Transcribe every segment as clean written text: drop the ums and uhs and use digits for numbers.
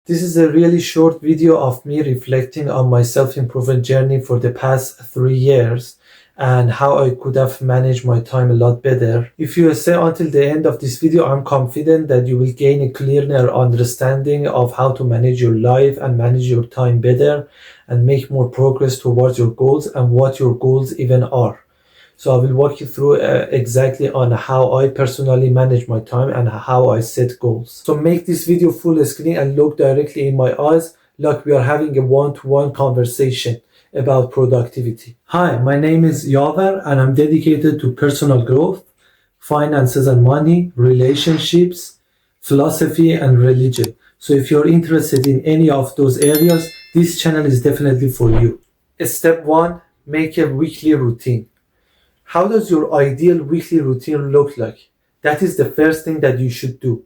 This is a really short video of me reflecting on my self-improvement journey for the past 3 years and how I could have managed my time a lot better. If you stay until the end of this video, I'm confident that you will gain a clearer understanding of how to manage your life and manage your time better and make more progress towards your goals and what your goals even are. So I will walk you through exactly on how I personally manage my time and how I set goals. So make this video full screen and look directly in my eyes like we are having a one-to-one conversation about productivity. Hi, my name is Yaver and I'm dedicated to personal growth, finances and money, relationships, philosophy and religion. So if you're interested in any of those areas, this channel is definitely for you. Step 1, make a weekly routine. How does your ideal weekly routine look like? That is the first thing that you should do.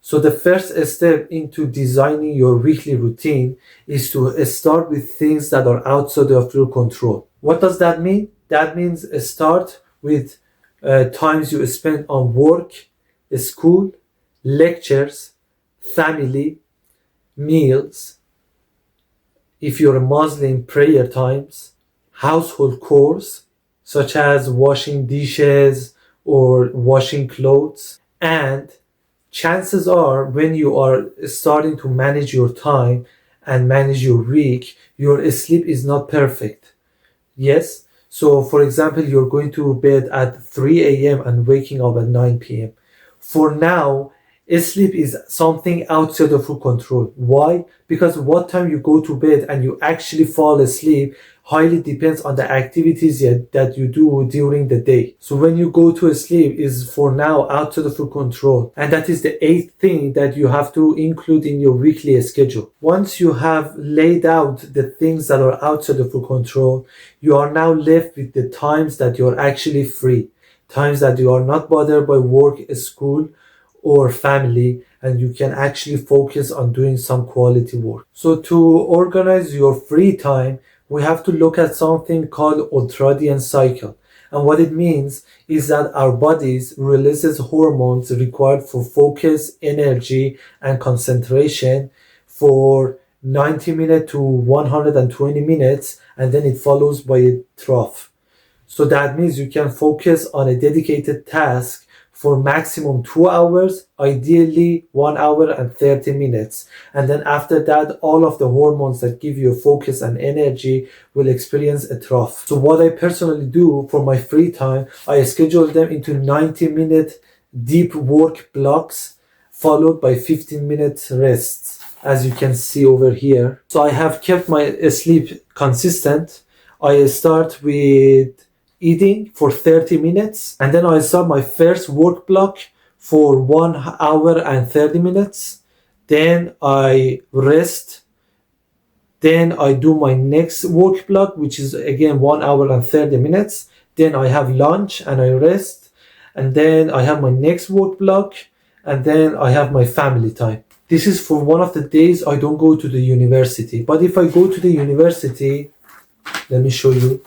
So the first step into designing your weekly routine is to start with things that are outside of your control. What does that mean? That means start with times you spend on work, school, lectures, family, meals, if you're a Muslim, prayer times, household chores, such as washing dishes or washing clothes. And chances are when you are starting to manage your time and manage your week, your sleep is not perfect. Yes? So for example, you're going to bed at 3 a.m. and waking up at 9 p.m. For now, sleep is something outside of your control. Why? Because what time you go to bed and you actually fall asleep highly depends on the activities that you do during the day. So when you go to sleep is for now outside of your control. And that is the 8th thing that you have to include in your weekly schedule. Once you have laid out the things that are outside of your control, you are now left with the times that you're actually free. Times that you are not bothered by work, school, or family, and you can actually focus on doing some quality work. So to organize your free time, we have to look at something called ultradian cycle. And what it means is that our bodies releases hormones required for focus, energy, and concentration for 90 minutes to 120 minutes, and then it follows by a trough. So that means you can focus on a dedicated task for maximum 2 hours, ideally 1 hour and 30 minutes. And then after that, all of the hormones that give you focus and energy will experience a trough. So what I personally do for my free time, I schedule them into 90-minute deep work blocks followed by 15-minute rests, as you can see over here. So I have kept my sleep consistent. I start with eating for 30 minutes and then I start my first work block for 1 hour and 30 minutes. Then I rest. Then I do my next work block, which is again 1 hour and 30 minutes. Then I have lunch and I rest. And then I have my next work block. And then I have my family time. This is for one of the days I don't go to the university. But if I go to the university, let me show you.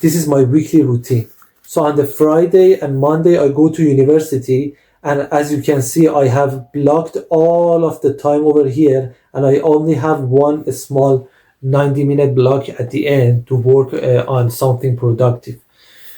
This is my weekly routine. So on the Friday and Monday, I go to university. And as you can see, I have blocked all of the time over here. And I only have one small 90-minute block at the end to work on something productive.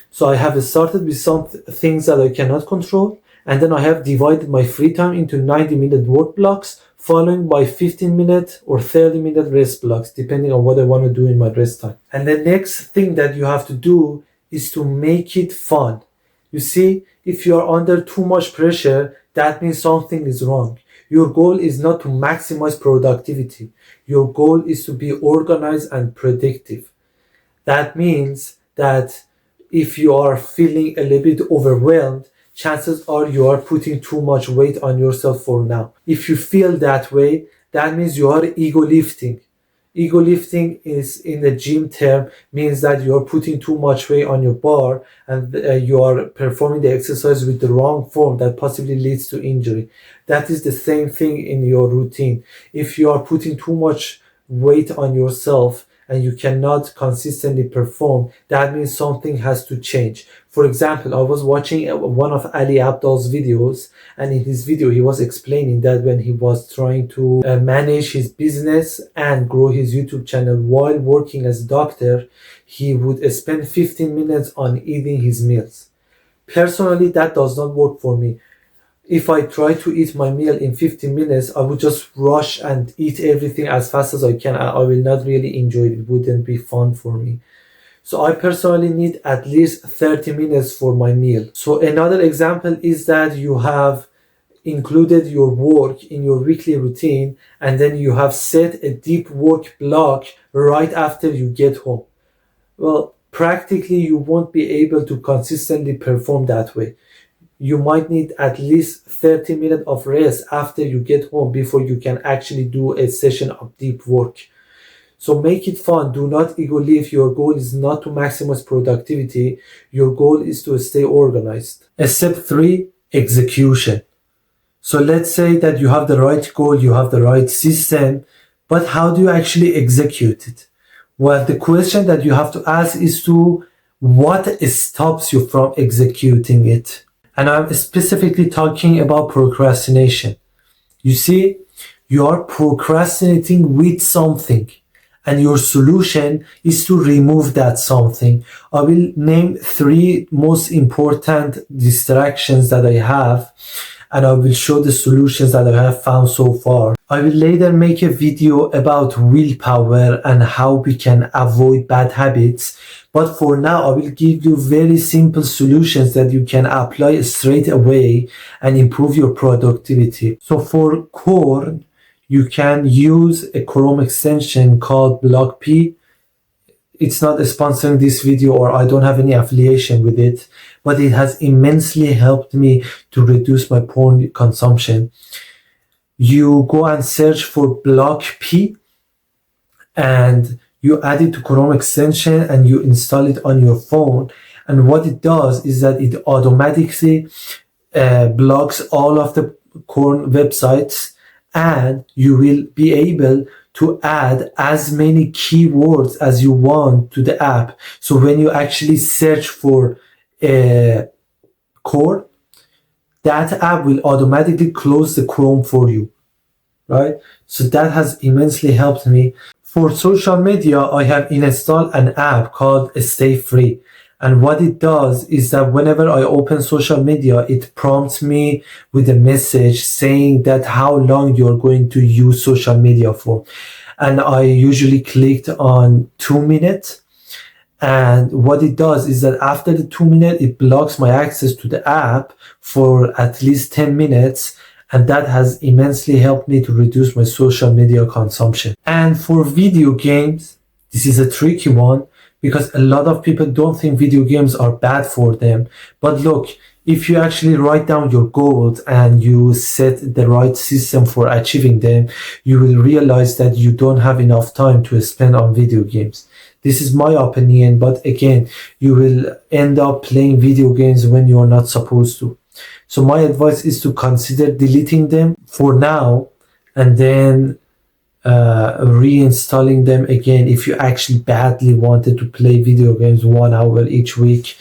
So I have started with some things that I cannot control. And then I have divided my free time into 90-minute work blocks, following by 15-minute or 30-minute rest blocks, depending on what I want to do in my rest time. And the next thing that you have to do is to make it fun. You see, if you are under too much pressure, that means something is wrong. Your goal is not to maximize productivity. Your goal is to be organized and predictive. That means that if you are feeling a little bit overwhelmed, chances are you are putting too much weight on yourself for now. If you feel that way, that means you are ego lifting. Ego lifting is, in the gym term, means that you are putting too much weight on your bar and you are performing the exercise with the wrong form that possibly leads to injury. That is the same thing in your routine. If you are putting too much weight on yourself and you cannot consistently perform, that means something has to change. For example, I was watching one of Ali Abdaal's videos, and in his video he was explaining that when he was trying to manage his business and grow his YouTube channel while working as a doctor, he would spend 15 minutes on eating his meals. Personally, that does not work for me. If I try to eat my meal in 15 minutes, I would just rush and eat everything as fast as I can. I will not really enjoy it. It wouldn't be fun for me. So I personally need at least 30 minutes for my meal. So another example is that you have included your work in your weekly routine, and then you have set a deep work block right after you get home. Well, practically you won't be able to consistently perform that way. You might need at least 30 minutes of rest after you get home before you can actually do a session of deep work. So make it fun. Do not ego live. Your goal is not to maximize productivity. Your goal is to stay organized. Step 3, execution. So let's say that you have the right goal, you have the right system, but how do you actually execute it? Well, the question that you have to ask is to what stops you from executing it? And I'm specifically talking about procrastination. You see, you are procrastinating with something, and your solution is to remove that something. I will name 3 most important distractions that I have, and I will show the solutions that I have found so far. I will later make a video about willpower and how we can avoid bad habits. But for now, I will give you very simple solutions that you can apply straight away and improve your productivity. So for core, you can use a Chrome extension called BlockP. It's not sponsoring this video, or I don't have any affiliation with it, but it has immensely helped me to reduce my porn consumption. You go and search for BlockP and you add it to Chrome extension and you install it on your phone. And what it does is that it automatically blocks all of the porn websites, and you will be able to add as many keywords as you want to the app. So when you actually search for a core, that app will automatically close the Chrome for you, right? So that has immensely helped me. For social media, I have installed an app called Stay Free. And what it does is that whenever I open social media, it prompts me with a message saying that how long you're going to use social media for. And I usually clicked on 2 minutes. And what it does is that after the 2 minutes, it blocks my access to the app for at least 10 minutes. And that has immensely helped me to reduce my social media consumption. And for video games, this is a tricky one, because a lot of people don't think video games are bad for them. But look, if you actually write down your goals and you set the right system for achieving them, you will realize that you don't have enough time to spend on video games. This is my opinion, but again, you will end up playing video games when you are not supposed to. So my advice is to consider deleting them for now and then reinstalling them again if you actually badly wanted to play video games 1 hour each week.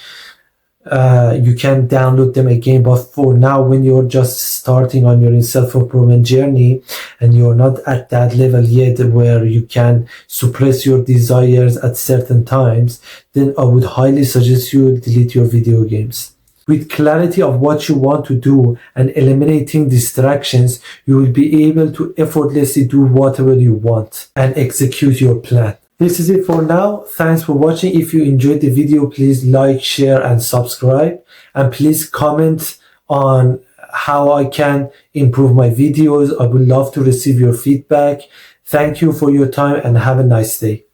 You can download them again, but for now, when you're just starting on your self-improvement journey and you're not at that level yet where you can suppress your desires at certain times, then I would highly suggest you delete your video games. With clarity of what you want to do and eliminating distractions, you will be able to effortlessly do whatever you want and execute your plan. This is it for now. Thanks for watching. If you enjoyed the video, please like, share, and subscribe. And please comment on how I can improve my videos. I would love to receive your feedback. Thank you for your time and have a nice day.